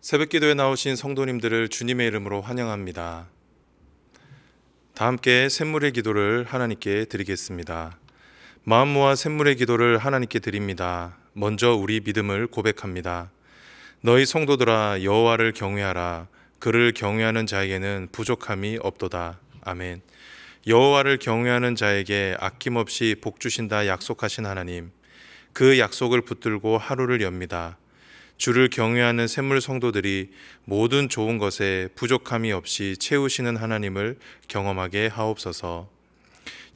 새벽기도에 나오신 성도님들을 주님의 이름으로 환영합니다. 다 함께 샘물의 기도를 하나님께 드리겠습니다. 마음 모아 샘물의 기도를 하나님께 드립니다. 먼저 우리 믿음을 고백합니다. 너희 성도들아 여호와를 경외하라. 그를 경외하는 자에게는 부족함이 없도다. 아멘. 여호와를 경외하는 자에게 아낌없이 복 주신다 약속하신 하나님, 그 약속을 붙들고 하루를 엽니다. 주를 경외하는 샘물 성도들이 모든 좋은 것에 부족함이 없이 채우시는 하나님을 경험하게 하옵소서.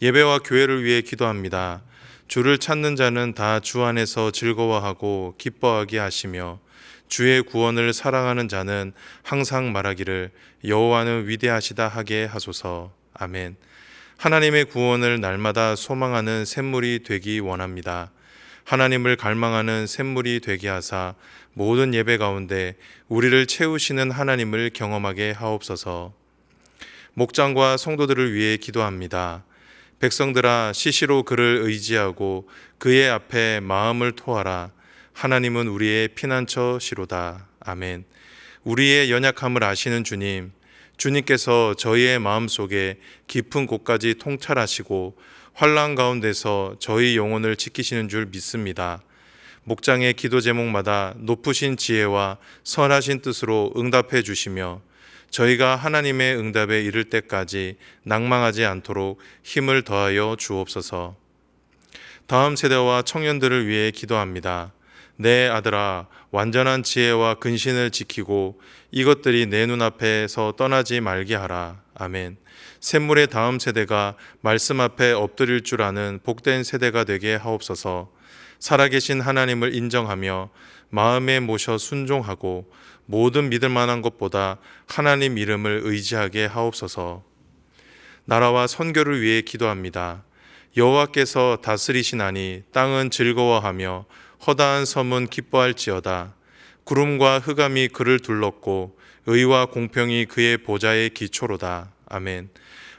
예배와 교회를 위해 기도합니다. 주를 찾는 자는 다 주 안에서 즐거워하고 기뻐하게 하시며 주의 구원을 사랑하는 자는 항상 말하기를 여호와는 위대하시다 하게 하소서. 아멘. 하나님의 구원을 날마다 소망하는 샘물이 되기 원합니다. 하나님을 갈망하는 샘물이 되게 하사 모든 예배 가운데 우리를 채우시는 하나님을 경험하게 하옵소서. 목장과 성도들을 위해 기도합니다. 백성들아 시시로 그를 의지하고 그의 앞에 마음을 토하라. 하나님은 우리의 피난처시로다. 아멘. 우리의 연약함을 아시는 주님, 주님께서 저희의 마음속에 깊은 곳까지 통찰하시고 환난 가운데서 저희 영혼을 지키시는 줄 믿습니다. 목장의 기도 제목마다 높으신 지혜와 선하신 뜻으로 응답해 주시며 저희가 하나님의 응답에 이를 때까지 낭망하지 않도록 힘을 더하여 주옵소서. 다음 세대와 청년들을 위해 기도합니다. 내 아들아, 완전한 지혜와 근신을 지키고 이것들이 내 눈앞에서 떠나지 말게 하라. 아멘. 샘물의 다음 세대가 말씀 앞에 엎드릴 줄 아는 복된 세대가 되게 하옵소서. 살아계신 하나님을 인정하며 마음에 모셔 순종하고 모든 믿을 만한 것보다 하나님 이름을 의지하게 하옵소서. 나라와 선교를 위해 기도합니다. 여호와께서 다스리시나니 땅은 즐거워하며 허다한 섬은 기뻐할지어다. 구름과 흑암이 그를 둘렀고 의와 공평이 그의 보좌의 기초로다. 아멘.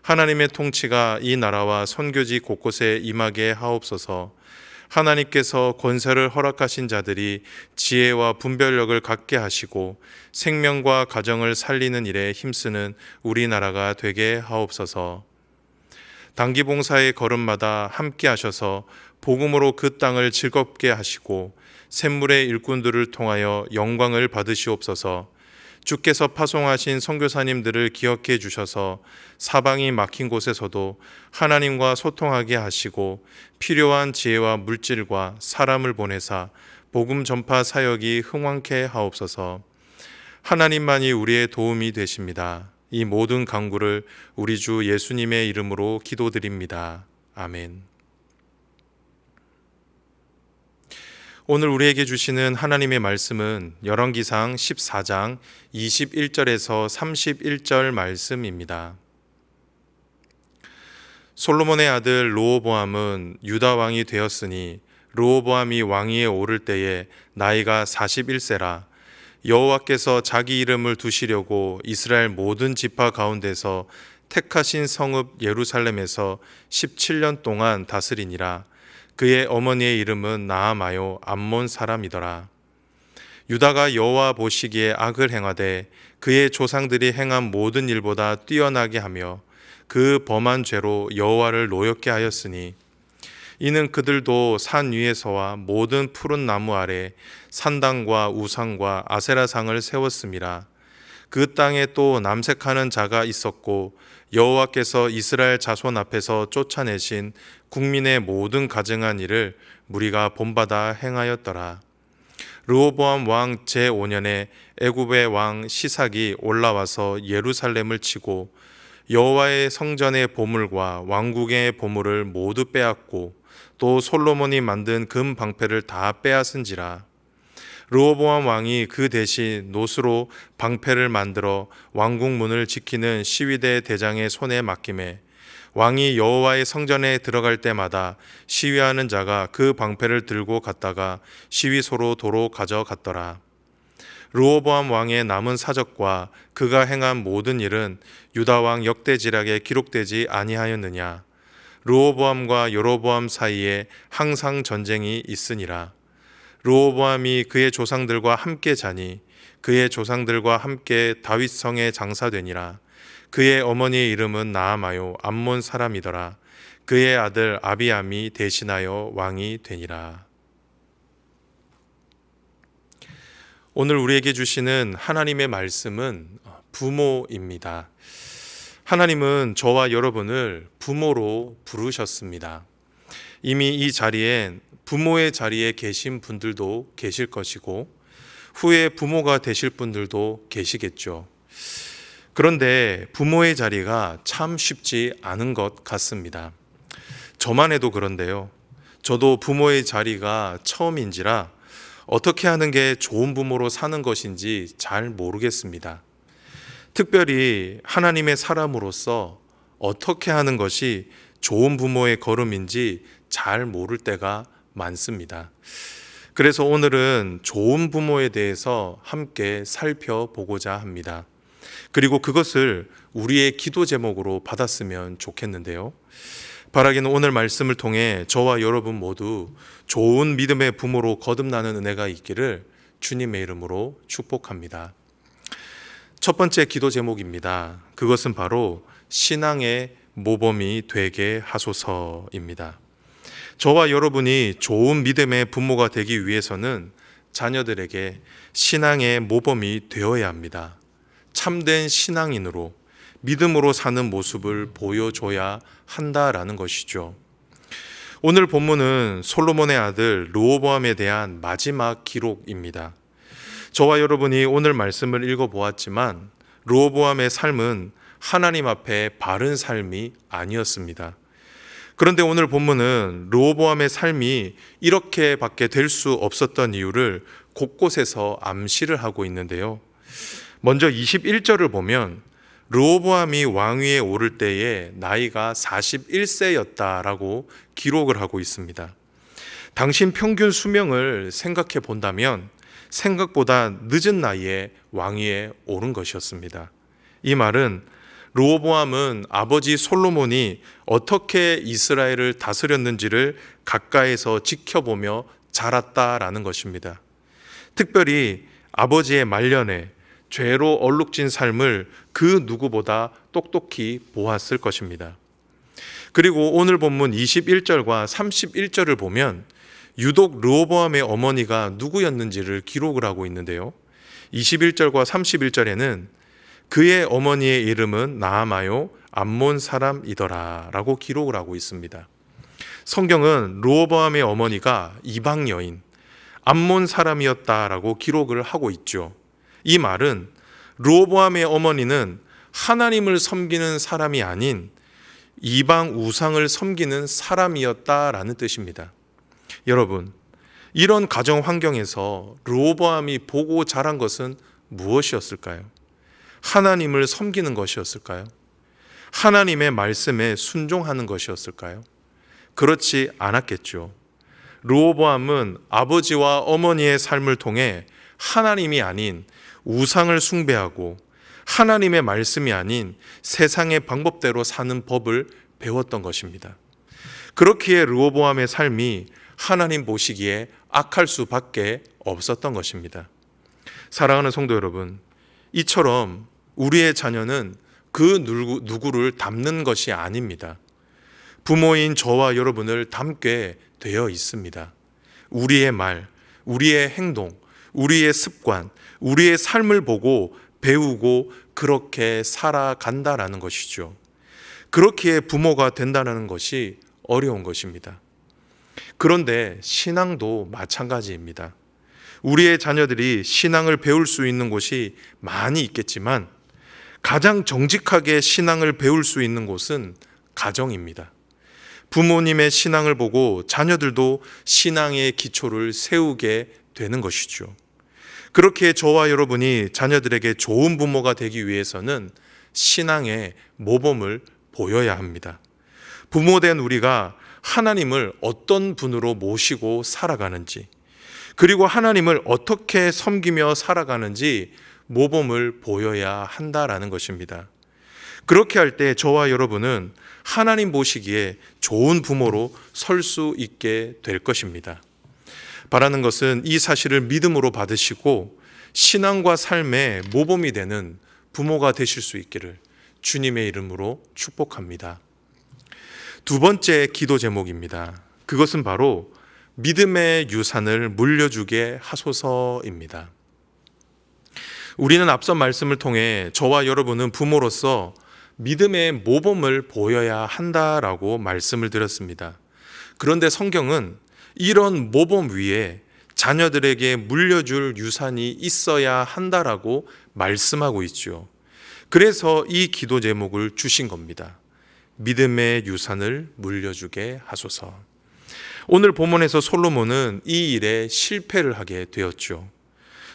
하나님의 통치가 이 나라와 선교지 곳곳에 임하게 하옵소서. 하나님께서 권세를 허락하신 자들이 지혜와 분별력을 갖게 하시고 생명과 가정을 살리는 일에 힘쓰는 우리나라가 되게 하옵소서. 단기 봉사의 걸음마다 함께 하셔서 복음으로 그 땅을 즐겁게 하시고 샘물의 일꾼들을 통하여 영광을 받으시옵소서. 주께서 파송하신 선교사님들을 기억해 주셔서 사방이 막힌 곳에서도 하나님과 소통하게 하시고 필요한 지혜와 물질과 사람을 보내사 복음 전파 사역이 흥왕케 하옵소서. 하나님만이 우리의 도움이 되십니다. 이 모든 간구를 우리 주 예수님의 이름으로 기도드립니다. 아멘. 오늘 우리에게 주시는 하나님의 말씀은 열왕기상 14장 21절에서 31절 말씀입니다. 솔로몬의 아들 르호보암은 유다 왕이 되었으니 르호보암이 왕위에 오를 때에 나이가 41세라. 여호와께서 자기 이름을 두시려고 이스라엘 모든 지파 가운데서 택하신 성읍 예루살렘에서 17년 동안 다스리니라. 그의 어머니의 이름은 나아마요 암몬 사람이더라. 유다가 여호와 보시기에 악을 행하되 그의 조상들이 행한 모든 일보다 뛰어나게 하며 그 범한 죄로 여호와를 노엽게 하였으니 이는 그들도 산 위에서와 모든 푸른 나무 아래 산당과 우상과 아세라상을 세웠음이라. 그 땅에 또 남색하는 자가 있었고 여호와께서 이스라엘 자손 앞에서 쫓아내신 국민의 모든 가증한 일을 무리가 본받아 행하였더라. 르호보암 왕 제5년에 애굽의 왕 시삭이 올라와서 예루살렘을 치고 여호와의 성전의 보물과 왕궁의 보물을 모두 빼앗고 또 솔로몬이 만든 금 방패를 다 빼앗은지라. 르호보암 왕이 그 대신 노수로 방패를 만들어 왕궁 문을 지키는 시위대 대장의 손에 맡김에 왕이 여호와의 성전에 들어갈 때마다 시위하는 자가 그 방패를 들고 갔다가 시위소로 도로 가져갔더라. 르호보암 왕의 남은 사적과 그가 행한 모든 일은 유다 왕 역대지략에 기록되지 아니하였느냐. 르호보암과 여로보암 사이에 항상 전쟁이 있으니라. 르호보암이 그의 조상들과 함께 자니 그의 조상들과 함께 다윗성에 장사되니라. 그의 어머니의 이름은 나아마요 암몬 사람이더라. 그의 아들 아비암이 대신하여 왕이 되니라. 오늘 우리에게 주시는 하나님의 말씀은 부모입니다. 하나님은 저와 여러분을 부모로 부르셨습니다. 이미 이 자리엔 부모의 자리에 계신 분들도 계실 것이고 후에 부모가 되실 분들도 계시겠죠. 그런데 부모의 자리가 참 쉽지 않은 것 같습니다. 저만 해도 그런데요. 저도 부모의 자리가 처음인지라 어떻게 하는 게 좋은 부모로 사는 것인지 잘 모르겠습니다. 특별히 하나님의 사람으로서 어떻게 하는 것이 좋은 부모의 걸음인지 잘 모를 때가 많습니다. 그래서 오늘은 좋은 부모에 대해서 함께 살펴보고자 합니다. 그리고 그것을 우리의 기도 제목으로 받았으면 좋겠는데요. 바라기는 오늘 말씀을 통해 저와 여러분 모두 좋은 믿음의 부모로 거듭나는 은혜가 있기를 주님의 이름으로 축복합니다. 첫 번째 기도 제목입니다. 그것은 바로 신앙의 모범이 되게 하소서입니다. 저와 여러분이 좋은 믿음의 부모가 되기 위해서는 자녀들에게 신앙의 모범이 되어야 합니다. 참된 신앙인으로 믿음으로 사는 모습을 보여줘야 한다라는 것이죠. 오늘 본문은 솔로몬의 아들 르호보암에 대한 마지막 기록입니다. 저와 여러분이 오늘 말씀을 읽어보았지만 르호보암의 삶은 하나님 앞에 바른 삶이 아니었습니다. 그런데 오늘 본문은 르호보암의 삶이 이렇게밖에 될 수 없었던 이유를 곳곳에서 암시를 하고 있는데요. 먼저 21절을 보면 르호보암이 왕위에 오를 때에 나이가 41세였다라고 기록을 하고 있습니다. 당신 평균 수명을 생각해 본다면 생각보다 늦은 나이에 왕위에 오른 것이었습니다. 이 말은 르호보암은 아버지 솔로몬이 어떻게 이스라엘을 다스렸는지를 가까이서 지켜보며 자랐다라는 것입니다. 특별히 아버지의 말년에 죄로 얼룩진 삶을 그 누구보다 똑똑히 보았을 것입니다. 그리고 오늘 본문 21절과 31절을 보면 유독 르호보암의 어머니가 누구였는지를 기록을 하고 있는데요. 21절과 31절에는 그의 어머니의 이름은 나아마요 암몬 사람이더라 라고 기록을 하고 있습니다. 성경은 르호보암의 어머니가 이방 여인 암몬 사람이었다라고 기록을 하고 있죠. 이 말은 르호보암의 어머니는 하나님을 섬기는 사람이 아닌 이방 우상을 섬기는 사람이었다라는 뜻입니다. 여러분, 이런 가정 환경에서 르호보암이 보고 자란 것은 무엇이었을까요? 하나님을 섬기는 것이었을까요? 하나님의 말씀에 순종하는 것이었을까요? 그렇지 않았겠죠. 르호보암은 아버지와 어머니의 삶을 통해 하나님이 아닌 우상을 숭배하고 하나님의 말씀이 아닌 세상의 방법대로 사는 법을 배웠던 것입니다. 그렇기에 르호보암의 삶이 하나님 보시기에 악할 수밖에 없었던 것입니다. 사랑하는 성도 여러분, 이처럼 우리의 자녀는 그 누구를 닮는 것이 아닙니다. 부모인 저와 여러분을 닮게 되어 있습니다. 우리의 말, 우리의 행동, 우리의 습관, 우리의 삶을 보고 배우고 그렇게 살아간다라는 것이죠. 그렇기에 부모가 된다는 것이 어려운 것입니다. 그런데 신앙도 마찬가지입니다. 우리의 자녀들이 신앙을 배울 수 있는 곳이 많이 있겠지만 가장 정직하게 신앙을 배울 수 있는 곳은 가정입니다. 부모님의 신앙을 보고 자녀들도 신앙의 기초를 세우게 되는 것이죠. 그렇게 저와 여러분이 자녀들에게 좋은 부모가 되기 위해서는 신앙의 모범을 보여야 합니다. 부모된 우리가 하나님을 어떤 분으로 모시고 살아가는지, 그리고 하나님을 어떻게 섬기며 살아가는지 모범을 보여야 한다라는 것입니다. 그렇게 할 때 저와 여러분은 하나님 보시기에 좋은 부모로 설 수 있게 될 것입니다. 바라는 것은 이 사실을 믿음으로 받으시고 신앙과 삶의 모범이 되는 부모가 되실 수 있기를 주님의 이름으로 축복합니다. 두 번째 기도 제목입니다. 그것은 바로 믿음의 유산을 물려주게 하소서입니다. 우리는 앞선 말씀을 통해 저와 여러분은 부모로서 믿음의 모범을 보여야 한다라고 말씀을 드렸습니다. 그런데 성경은 이런 모범 위에 자녀들에게 물려줄 유산이 있어야 한다라고 말씀하고 있죠. 그래서 이 기도 제목을 주신 겁니다. 믿음의 유산을 물려주게 하소서. 오늘 본문에서 솔로몬은 이 일에 실패를 하게 되었죠.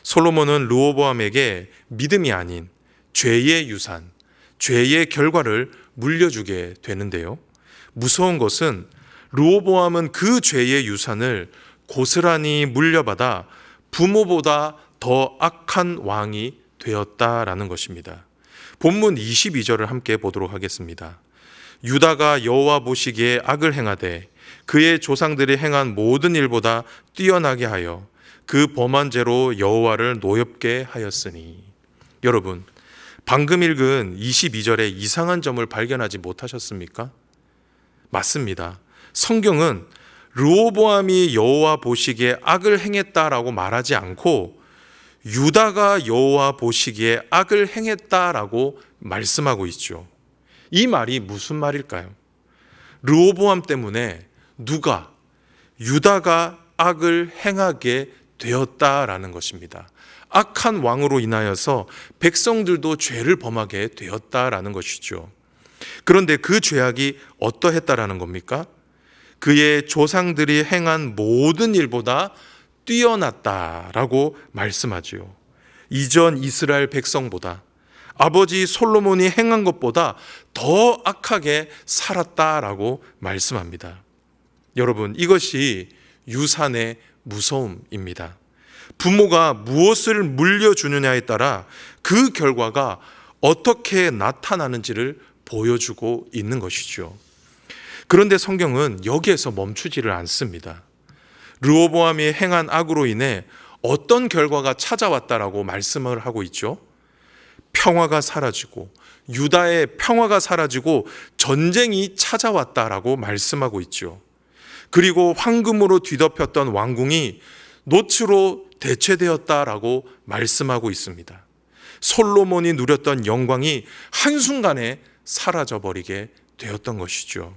솔로몬은 르호보암에게 믿음이 아닌 죄의 유산, 죄의 결과를 물려주게 되는데요. 무서운 것은 르호보암은 그 죄의 유산을 고스란히 물려받아 부모보다 더 악한 왕이 되었다라는 것입니다. 본문 22절을 함께 보도록 하겠습니다. 유다가 여호와 보시기에 악을 행하되 그의 조상들이 행한 모든 일보다 뛰어나게 하여 그 범한 죄로 여호와를 노엽게 하였으니. 여러분, 방금 읽은 22절에 이상한 점을 발견하지 못하셨습니까? 맞습니다. 성경은 르호보암이 여호와 보시기에 악을 행했다라고 말하지 않고 유다가 여호와 보시기에 악을 행했다라고 말씀하고 있죠. 이 말이 무슨 말일까요? 르호보암 때문에 누가? 유다가 악을 행하게 되었다라는 것입니다. 악한 왕으로 인하여서 백성들도 죄를 범하게 되었다라는 것이죠. 그런데 그 죄악이 어떠했다라는 겁니까? 그의 조상들이 행한 모든 일보다 뛰어났다라고 말씀하지요. 이전 이스라엘 백성보다, 아버지 솔로몬이 행한 것보다 더 악하게 살았다라고 말씀합니다. 여러분, 이것이 유산의 무서움입니다. 부모가 무엇을 물려주느냐에 따라 그 결과가 어떻게 나타나는지를 보여주고 있는 것이죠. 그런데 성경은 여기에서 멈추지를 않습니다. 르호보암이 행한 악으로 인해 어떤 결과가 찾아왔다라고 말씀을 하고 있죠. 평화가 사라지고 유다의 평화가 사라지고 전쟁이 찾아왔다라고 말씀하고 있죠. 그리고 황금으로 뒤덮였던 왕궁이 노추로 대체되었다라고 말씀하고 있습니다. 솔로몬이 누렸던 영광이 한순간에 사라져버리게 되었던 것이죠.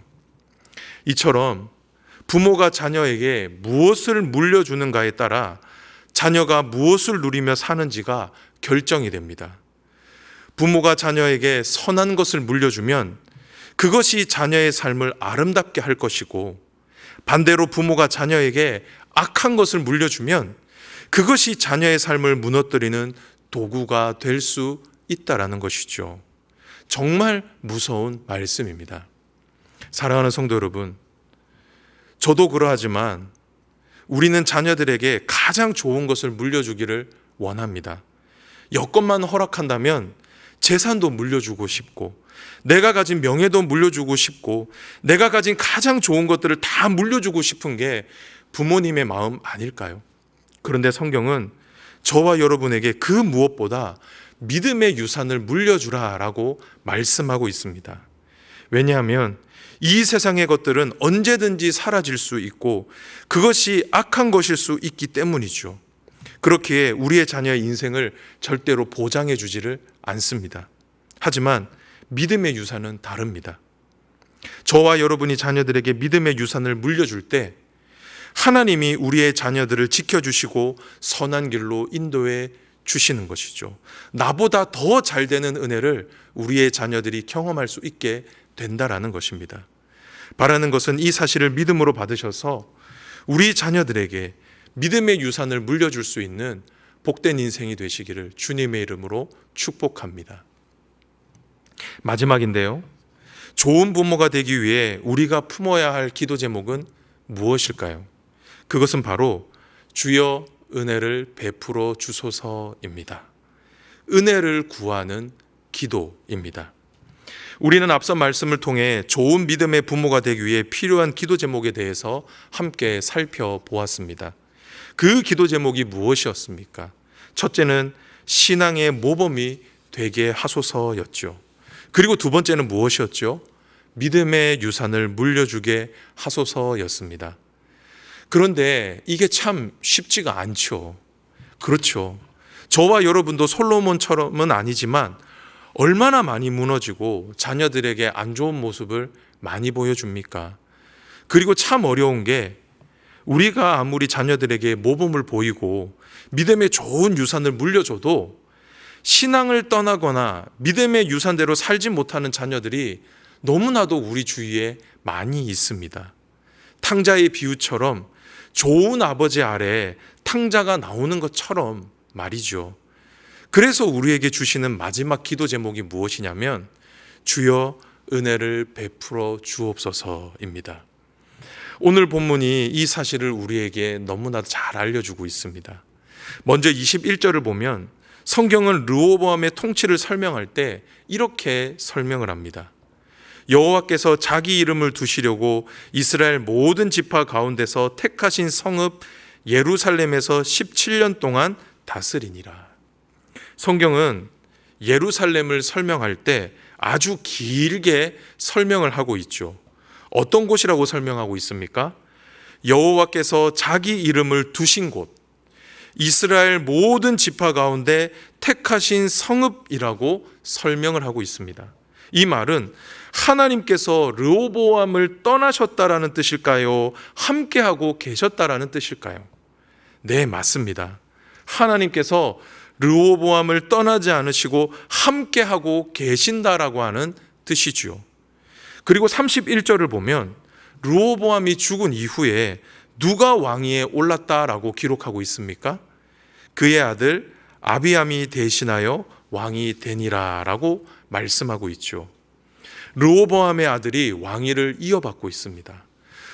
이처럼 부모가 자녀에게 무엇을 물려주는가에 따라 자녀가 무엇을 누리며 사는지가 결정이 됩니다. 부모가 자녀에게 선한 것을 물려주면 그것이 자녀의 삶을 아름답게 할 것이고, 반대로 부모가 자녀에게 악한 것을 물려주면 그것이 자녀의 삶을 무너뜨리는 도구가 될 수 있다라는 것이죠. 정말 무서운 말씀입니다. 사랑하는 성도 여러분, 저도 그러하지만 우리는 자녀들에게 가장 좋은 것을 물려주기를 원합니다. 여건만 허락한다면 재산도 물려주고 싶고, 내가 가진 명예도 물려주고 싶고, 내가 가진 가장 좋은 것들을 다 물려주고 싶은 게 부모님의 마음 아닐까요? 그런데 성경은 저와 여러분에게 그 무엇보다 믿음의 유산을 물려주라라고 말씀하고 있습니다. 왜냐하면 이 세상의 것들은 언제든지 사라질 수 있고 그것이 악한 것일 수 있기 때문이죠. 그렇기에 우리의 자녀의 인생을 절대로 보장해 주지를 않습니다. 하지만 믿음의 유산은 다릅니다. 저와 여러분이 자녀들에게 믿음의 유산을 물려줄 때 하나님이 우리의 자녀들을 지켜주시고 선한 길로 인도해 주시는 것이죠. 나보다 더 잘 되는 은혜를 우리의 자녀들이 경험할 수 있게 된다라는 것입니다. 바라는 것은 이 사실을 믿음으로 받으셔서 우리 자녀들에게 믿음의 유산을 물려줄 수 있는 복된 인생이 되시기를 주님의 이름으로 축복합니다. 마지막인데요, 좋은 부모가 되기 위해 우리가 품어야 할 기도 제목은 무엇일까요? 그것은 바로 주여 은혜를 베풀어 주소서입니다. 은혜를 구하는 기도입니다. 우리는 앞선 말씀을 통해 좋은 믿음의 부모가 되기 위해 필요한 기도 제목에 대해서 함께 살펴보았습니다. 그 기도 제목이 무엇이었습니까? 첫째는 신앙의 모범이 되게 하소서였죠. 그리고 두 번째는 무엇이었죠? 믿음의 유산을 물려주게 하소서였습니다. 그런데 이게 참 쉽지가 않죠. 그렇죠. 저와 여러분도 솔로몬처럼은 아니지만 얼마나 많이 무너지고 자녀들에게 안 좋은 모습을 많이 보여줍니까? 그리고 참 어려운 게 우리가 아무리 자녀들에게 모범을 보이고 믿음의 좋은 유산을 물려줘도 신앙을 떠나거나 믿음의 유산대로 살지 못하는 자녀들이 너무나도 우리 주위에 많이 있습니다. 탕자의 비유처럼 좋은 아버지 아래 탕자가 나오는 것처럼 말이죠. 그래서 우리에게 주시는 마지막 기도 제목이 무엇이냐면 주여 은혜를 베풀어 주옵소서입니다. 오늘 본문이 이 사실을 우리에게 너무나 잘 알려주고 있습니다. 먼저 21절을 보면 성경은 르호보암의 통치를 설명할 때 이렇게 설명을 합니다. 여호와께서 자기 이름을 두시려고 이스라엘 모든 지파 가운데서 택하신 성읍 예루살렘에서 17년 동안 다스리니라. 성경은 예루살렘을 설명할 때 아주 길게 설명을 하고 있죠. 어떤 곳이라고 설명하고 있습니까? 여호와께서 자기 이름을 두신 곳, 이스라엘 모든 지파 가운데 택하신 성읍이라고 설명을 하고 있습니다. 이 말은 하나님께서 르호보암을 떠나셨다라는 뜻일까요? 함께하고 계셨다라는 뜻일까요? 네, 맞습니다. 하나님께서 르호보암을 떠나지 않으시고 함께하고 계신다라고 하는 뜻이죠. 그리고 31절을 보면 르호보암이 죽은 이후에 누가 왕위에 올랐다라고 기록하고 있습니까? 그의 아들 아비암이 대신하여 왕이 되니라라고 말씀하고 있죠. 르호보암의 아들이 왕위를 이어받고 있습니다.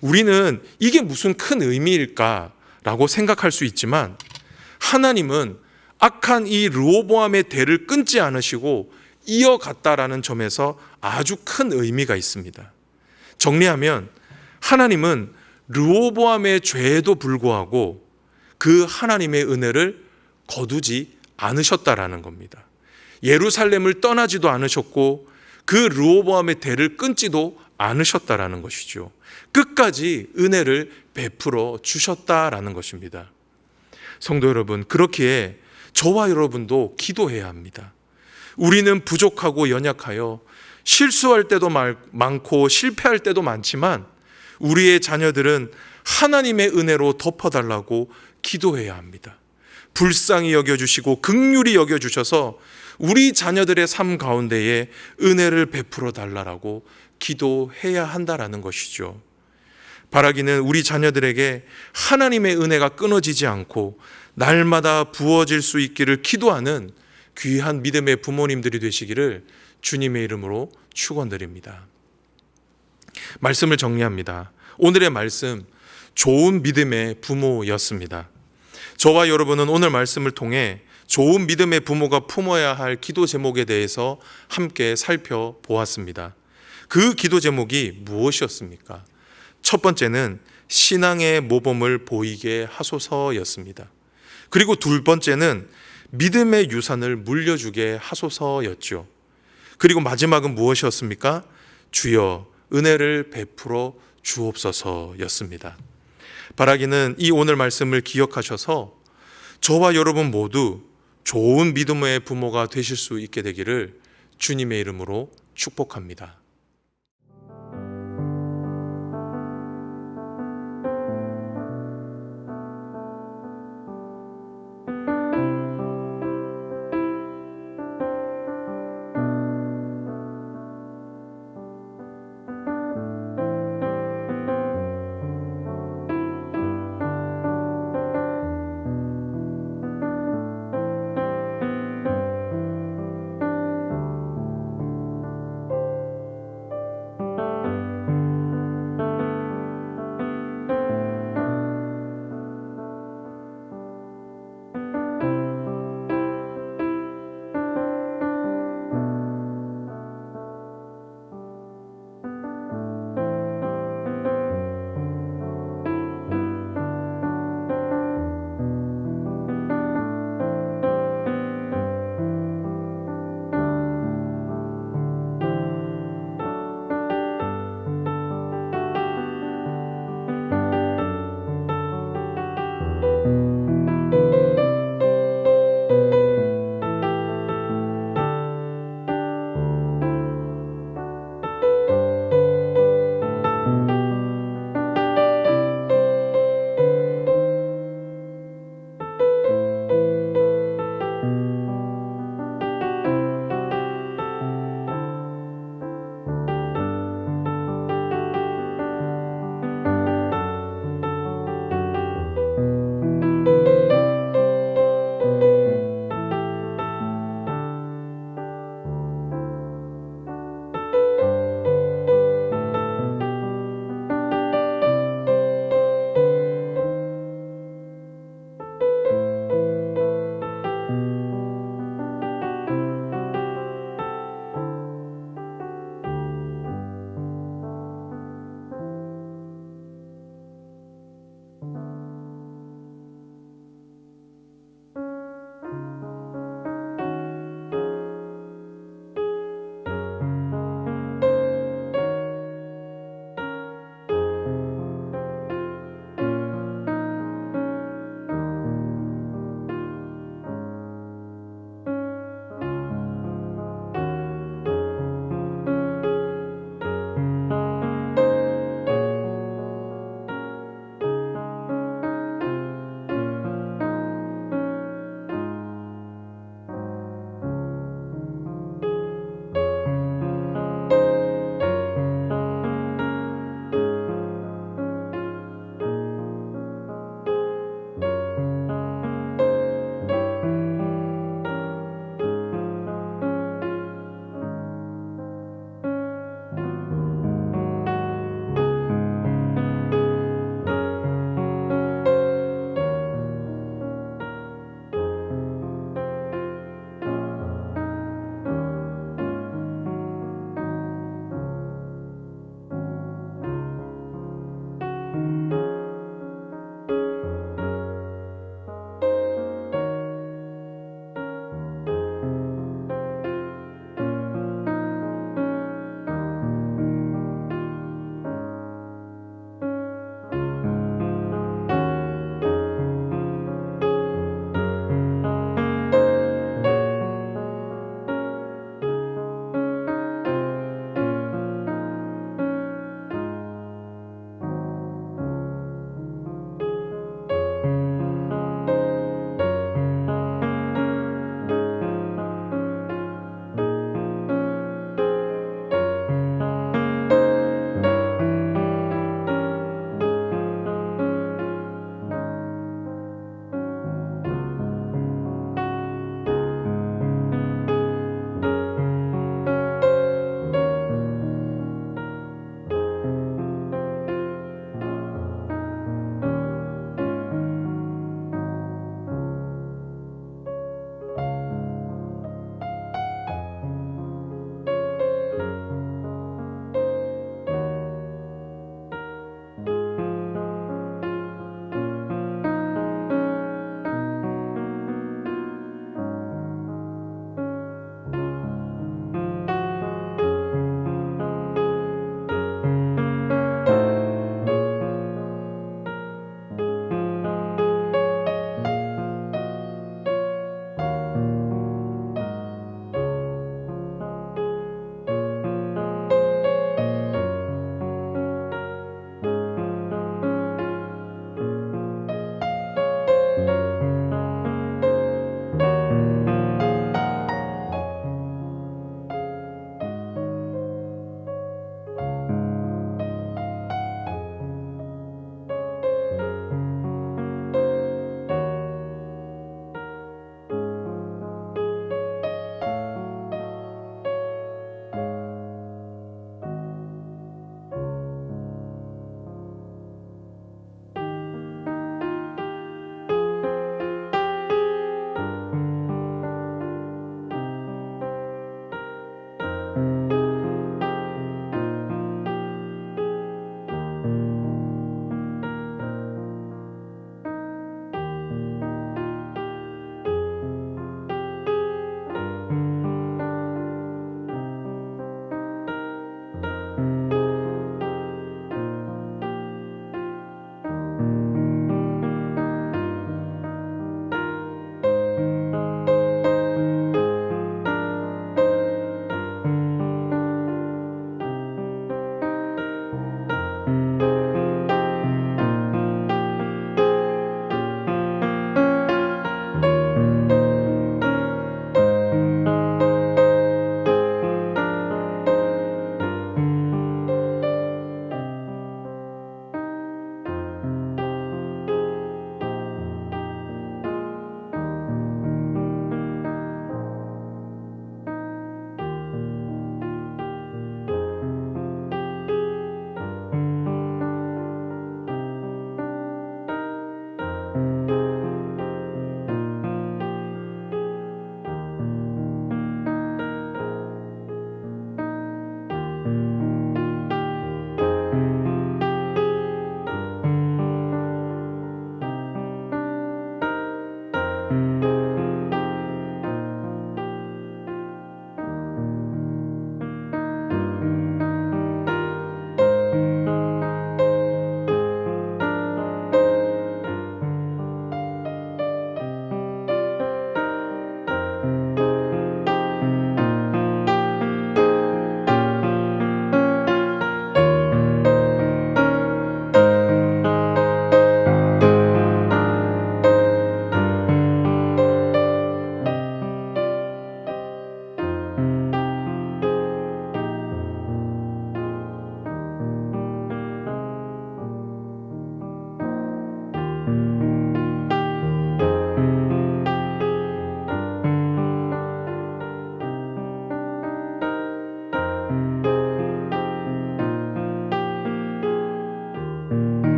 우리는 이게 무슨 큰 의미일까라고 생각할 수 있지만 하나님은 악한 이 르호보암의 대를 끊지 않으시고 이어갔다라는 점에서 아주 큰 의미가 있습니다. 정리하면 하나님은 르호보암의 죄에도 불구하고 그 하나님의 은혜를 거두지 않으셨다라는 겁니다. 예루살렘을 떠나지도 않으셨고 그 르호보암의 대를 끊지도 않으셨다라는 것이죠. 끝까지 은혜를 베풀어 주셨다라는 것입니다. 성도 여러분, 그렇기에 저와 여러분도 기도해야 합니다. 우리는 부족하고 연약하여 실수할 때도 많고 실패할 때도 많지만 우리의 자녀들은 하나님의 은혜로 덮어달라고 기도해야 합니다. 불쌍히 여겨주시고 긍휼히 여겨주셔서 우리 자녀들의 삶 가운데에 은혜를 베풀어 달라고 기도해야 한다라는 것이죠. 바라기는 우리 자녀들에게 하나님의 은혜가 끊어지지 않고 날마다 부어질 수 있기를 기도하는 귀한 믿음의 부모님들이 되시기를 주님의 이름으로 축원드립니다. 말씀을 정리합니다. 오늘의 말씀, 좋은 믿음의 부모였습니다. 저와 여러분은 오늘 말씀을 통해 좋은 믿음의 부모가 품어야 할 기도 제목에 대해서 함께 살펴보았습니다. 그 기도 제목이 무엇이었습니까? 첫 번째는 신앙의 모범을 보이게 하소서였습니다. 그리고 두 번째는 믿음의 유산을 물려주게 하소서였죠. 그리고 마지막은 무엇이었습니까? 주여 은혜를 베풀어 주옵소서였습니다. 바라기는 이 오늘 말씀을 기억하셔서 저와 여러분 모두 좋은 믿음의 부모가 되실 수 있게 되기를 주님의 이름으로 축복합니다.